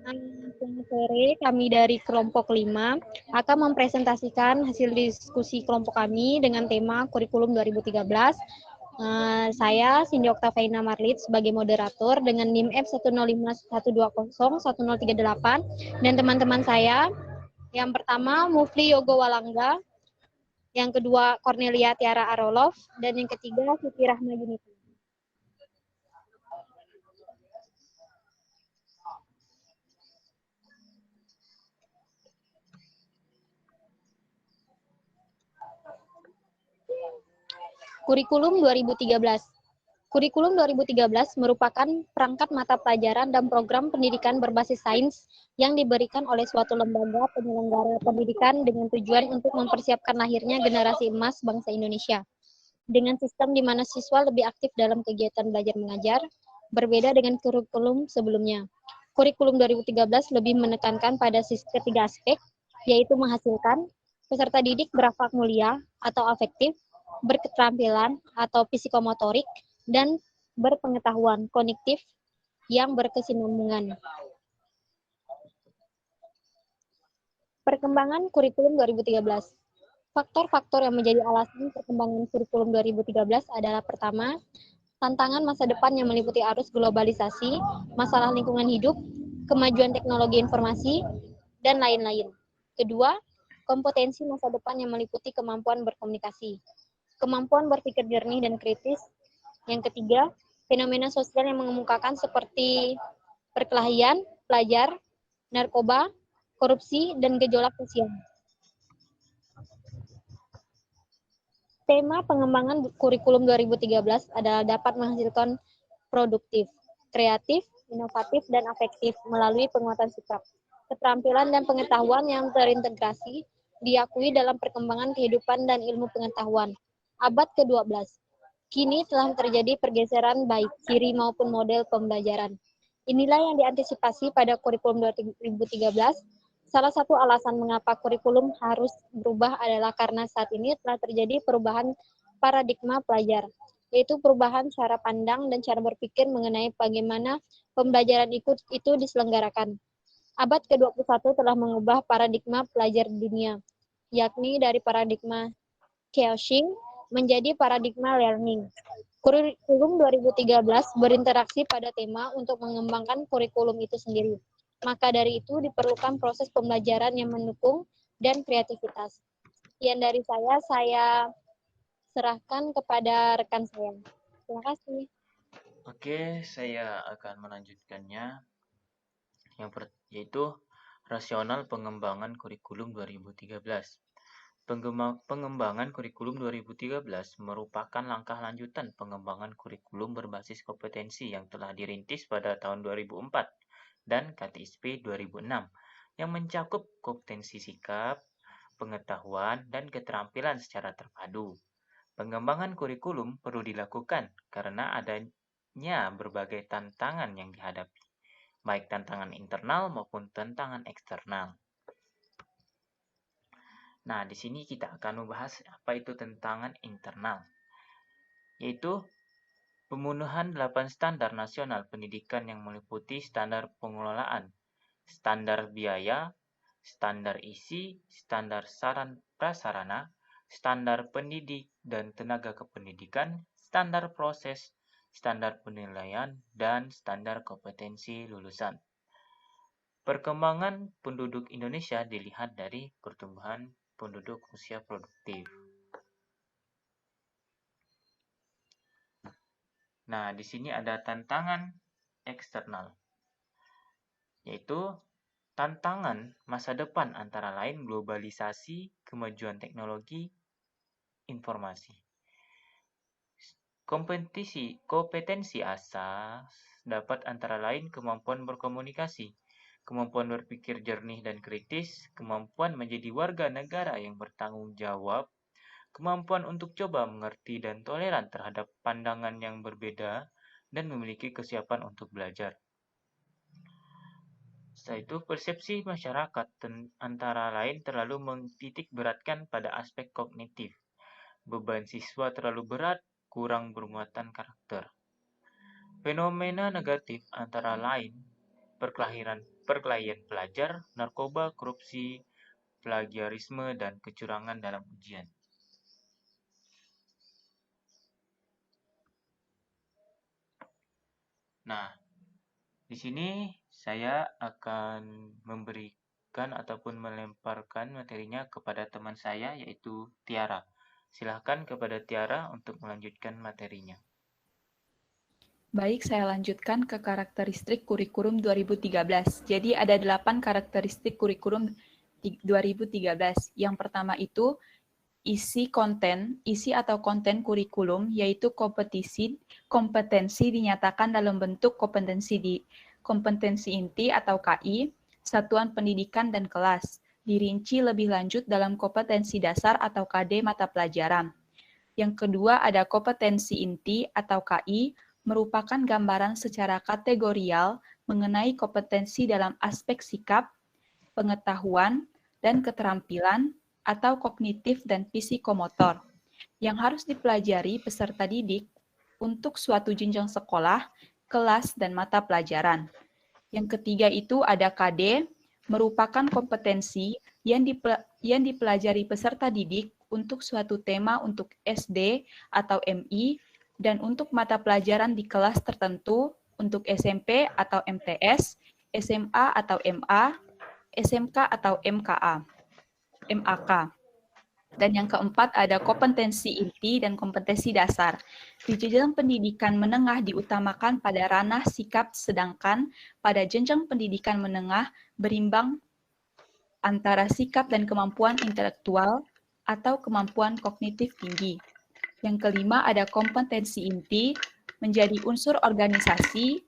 Selamat sore, kami dari kelompok 5 akan mempresentasikan hasil diskusi kelompok kami dengan tema kurikulum 2013. Saya Cindy Oktaviana Marlit sebagai moderator dengan NIM F 105120138 dan teman-teman saya. Yang pertama Mufli Yogo Walangga, yang kedua Cornelia Tiara Arolov, dan yang ketiga Siti Rahma Yunita. Kurikulum 2013. Kurikulum 2013 merupakan perangkat mata pelajaran dan program pendidikan berbasis sains yang diberikan oleh suatu lembaga penyelenggara pendidikan dengan tujuan untuk mempersiapkan lahirnya generasi emas bangsa Indonesia. Dengan sistem di mana siswa lebih aktif dalam kegiatan belajar mengajar, berbeda dengan kurikulum sebelumnya. Kurikulum 2013 lebih menekankan pada ketiga aspek, yaitu menghasilkan peserta didik berakhlak mulia atau afektif, berketerampilan atau psikomotorik, dan berpengetahuan kognitif yang berkesinambungan. Perkembangan kurikulum 2013. Faktor-faktor yang menjadi alasan perkembangan kurikulum 2013 adalah pertama, tantangan masa depan yang meliputi arus globalisasi, masalah lingkungan hidup, kemajuan teknologi informasi, dan lain-lain. Kedua, kompetensi masa depan yang meliputi kemampuan berkomunikasi, kemampuan berpikir jernih dan kritis. Yang ketiga, fenomena sosial yang mengemukakan seperti perkelahian, pelajar, narkoba, korupsi, dan gejolak sosial. Tema pengembangan kurikulum 2013 adalah dapat menghasilkan produktif, kreatif, inovatif, dan afektif melalui penguatan sikap, keterampilan dan pengetahuan yang terintegrasi diakui dalam perkembangan kehidupan dan ilmu pengetahuan. Abad ke-12. Kini telah terjadi pergeseran baik ciri maupun model pembelajaran. Inilah yang diantisipasi pada kurikulum 2013. Salah satu alasan mengapa kurikulum harus berubah adalah karena saat ini telah terjadi perubahan paradigma pelajar, yaitu perubahan cara pandang dan cara berpikir mengenai bagaimana pembelajaran itu diselenggarakan. Abad ke-21 telah mengubah paradigma pelajar dunia, yakni dari paradigma chaosing menjadi paradigma learning. Kurikulum 2013 berinteraksi pada tema untuk mengembangkan kurikulum itu sendiri. Maka dari itu diperlukan proses pembelajaran yang mendukung dan kreativitas. Sekian dari saya serahkan kepada rekan saya. Terima kasih. Oke, saya akan melanjutkannya, yaitu rasional pengembangan kurikulum 2013. Pengembangan kurikulum 2013 merupakan langkah lanjutan pengembangan kurikulum berbasis kompetensi yang telah dirintis pada tahun 2004 dan KTSP 2006 yang mencakup kompetensi sikap, pengetahuan, dan keterampilan secara terpadu. Pengembangan kurikulum perlu dilakukan karena adanya berbagai tantangan yang dihadapi, baik tantangan internal maupun tantangan eksternal. Nah, di sini kita akan membahas apa itu tantangan internal, yaitu pemenuhan 8 standar nasional pendidikan yang meliputi standar pengelolaan, standar biaya, standar isi, standar saran prasarana, standar pendidik dan tenaga kependidikan, standar proses, standar penilaian, dan standar kompetensi lulusan. Perkembangan penduduk Indonesia dilihat dari pertumbuhan penduduk usia produktif. Nah, di sini ada tantangan eksternal, yaitu tantangan masa depan antara lain globalisasi, kemajuan teknologi, informasi. Kompetensi asas dapat antara lain kemampuan berkomunikasi, kemampuan berpikir jernih dan kritis, kemampuan menjadi warga negara yang bertanggung jawab, kemampuan untuk coba mengerti dan toleran terhadap pandangan yang berbeda, dan memiliki kesiapan untuk belajar. Setelah itu, persepsi masyarakat antara lain terlalu menitik beratkan pada aspek kognitif. Beban siswa terlalu berat, kurang bermuatan karakter. Fenomena negatif antara lain perkelahian pelajar, narkoba, korupsi, plagiarisme, dan kecurangan dalam ujian. Nah, di sini saya akan memberikan ataupun melemparkan materinya kepada teman saya, yaitu Tiara. Silahkan kepada Tiara untuk melanjutkan materinya. Baik, saya lanjutkan ke karakteristik kurikulum 2013. Jadi ada 8 karakteristik kurikulum 2013. Yang pertama itu isi atau konten kurikulum, yaitu kompetensi dinyatakan dalam bentuk kompetensi inti atau KI, satuan pendidikan dan kelas, dirinci lebih lanjut dalam kompetensi dasar atau KD mata pelajaran. Yang kedua ada kompetensi inti atau KI, merupakan gambaran secara kategorial mengenai kompetensi dalam aspek sikap, pengetahuan, dan keterampilan atau kognitif dan psikomotor yang harus dipelajari peserta didik untuk suatu jenjang sekolah, kelas, dan mata pelajaran. Yang ketiga itu ada KD, merupakan kompetensi yang dipelajari peserta didik untuk suatu tema untuk SD atau MI dan untuk mata pelajaran di kelas tertentu untuk SMP atau MTS, SMA atau MA, SMK atau MAK. Dan yang keempat ada kompetensi inti dan kompetensi dasar. Di jenjang pendidikan menengah diutamakan pada ranah sikap, sedangkan pada jenjang pendidikan menengah berimbang antara sikap dan kemampuan intelektual atau kemampuan kognitif tinggi. Yang kelima ada kompetensi inti menjadi unsur organisasi,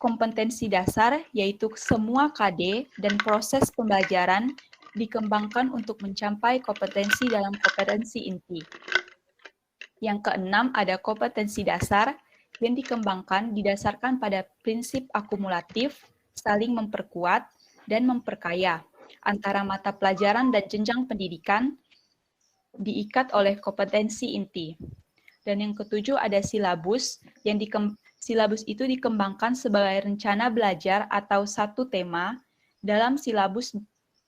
kompetensi dasar yaitu semua KD dan proses pembelajaran dikembangkan untuk mencapai kompetensi dalam kompetensi inti. Yang keenam ada kompetensi dasar yang dikembangkan didasarkan pada prinsip akumulatif, saling memperkuat dan memperkaya antara mata pelajaran dan jenjang pendidikan diikat oleh kompetensi inti. Dan yang ketujuh ada silabus, silabus itu dikembangkan sebagai rencana belajar atau satu tema. Dalam silabus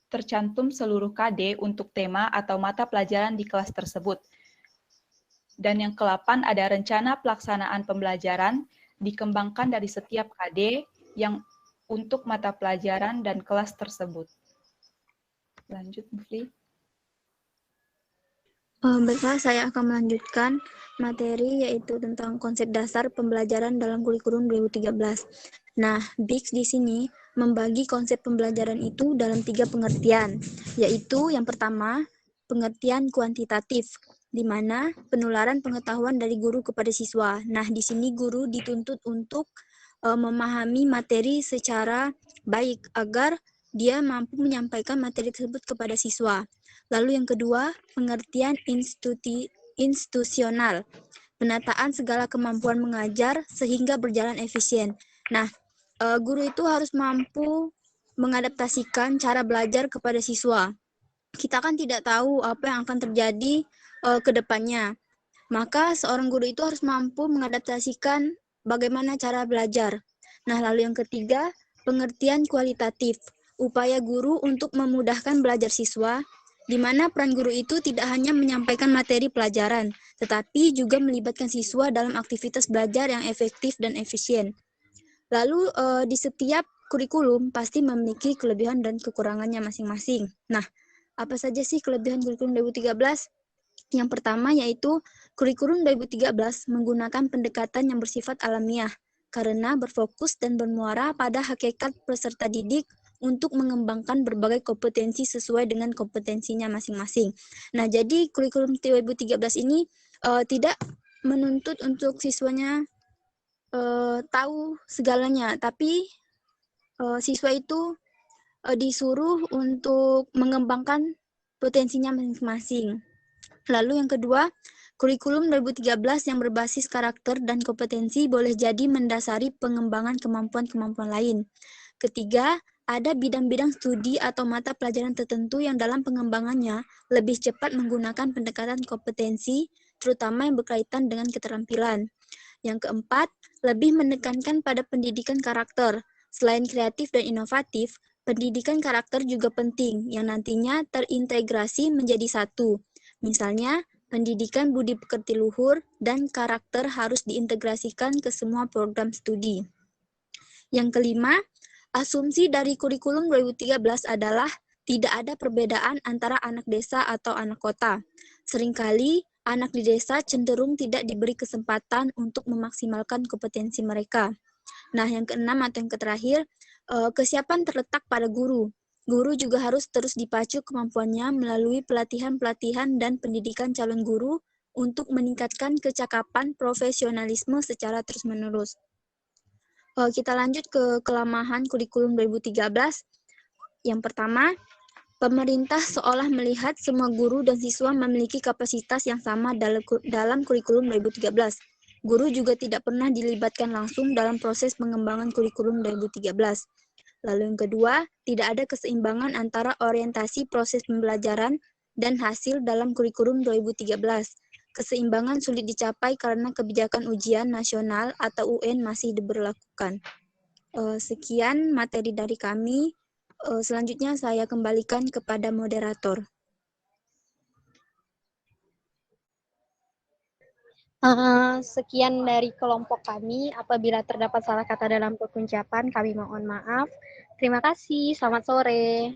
tercantum seluruh KD untuk tema atau mata pelajaran di kelas tersebut. Dan yang ke-8 ada rencana pelaksanaan pembelajaran dikembangkan dari setiap KD yang untuk mata pelajaran dan kelas tersebut. Lanjut, Bu Fli. Baiklah, saya akan melanjutkan materi yaitu tentang konsep dasar pembelajaran dalam kurikulum 2013. Nah, BIKS di sini membagi konsep pembelajaran itu dalam 3 pengertian, yaitu yang pertama, pengertian kuantitatif, di mana penularan pengetahuan dari guru kepada siswa. Nah, di sini guru dituntut untuk memahami materi secara baik agar dia mampu menyampaikan materi tersebut kepada siswa. Lalu yang kedua, pengertian institusional, penataan segala kemampuan mengajar sehingga berjalan efisien. Nah, guru itu harus mampu mengadaptasikan cara belajar kepada siswa. Kita kan tidak tahu apa yang akan terjadi ke depannya. Maka seorang guru itu harus mampu mengadaptasikan bagaimana cara belajar. Nah, lalu yang ketiga, pengertian kualitatif, upaya guru untuk memudahkan belajar siswa, di mana peran guru itu tidak hanya menyampaikan materi pelajaran, tetapi juga melibatkan siswa dalam aktivitas belajar yang efektif dan efisien. Lalu di setiap kurikulum pasti memiliki kelebihan dan kekurangannya masing-masing. Nah, apa saja sih kelebihan kurikulum 2013? Yang pertama yaitu kurikulum 2013 menggunakan pendekatan yang bersifat alamiah, karena berfokus dan bermuara pada hakikat peserta didik untuk mengembangkan berbagai kompetensi sesuai dengan kompetensinya masing-masing. Nah, jadi kurikulum 2013 ini tidak menuntut untuk siswanya tahu segalanya, tapi siswa itu disuruh untuk mengembangkan potensinya masing-masing. Lalu yang kedua, kurikulum 2013 yang berbasis karakter dan kompetensi boleh jadi mendasari pengembangan kemampuan-kemampuan lain. Ketiga, ada bidang-bidang studi atau mata pelajaran tertentu yang dalam pengembangannya lebih cepat menggunakan pendekatan kompetensi, terutama yang berkaitan dengan keterampilan. Yang keempat, lebih menekankan pada pendidikan karakter, Selain kreatif dan inovatif, pendidikan karakter juga penting yang nantinya terintegrasi menjadi satu. Misalnya, pendidikan budi pekerti luhur dan karakter harus diintegrasikan ke semua program studi. Yang kelima, asumsi dari kurikulum 2013 adalah tidak ada perbedaan antara anak desa atau anak kota. Seringkali, anak di desa cenderung tidak diberi kesempatan untuk memaksimalkan kompetensi mereka. Nah, yang keenam atau yang terakhir, kesiapan terletak pada guru. Guru juga harus terus dipacu kemampuannya melalui pelatihan-pelatihan dan pendidikan calon guru untuk meningkatkan kecakapan profesionalisme secara terus-menerus. Kita lanjut ke kelemahan kurikulum 2013. Yang pertama, pemerintah seolah melihat semua guru dan siswa memiliki kapasitas yang sama dalam kurikulum 2013. Guru juga tidak pernah dilibatkan langsung dalam proses pengembangan kurikulum 2013. Lalu yang kedua, tidak ada keseimbangan antara orientasi proses pembelajaran dan hasil dalam kurikulum 2013. Keseimbangan sulit dicapai karena kebijakan ujian nasional atau UN masih diberlakukan. Sekian materi dari kami. Selanjutnya saya kembalikan kepada moderator. Sekian dari kelompok kami. Apabila terdapat salah kata dalam pengucapan, kami mohon maaf. Terima kasih. Selamat sore.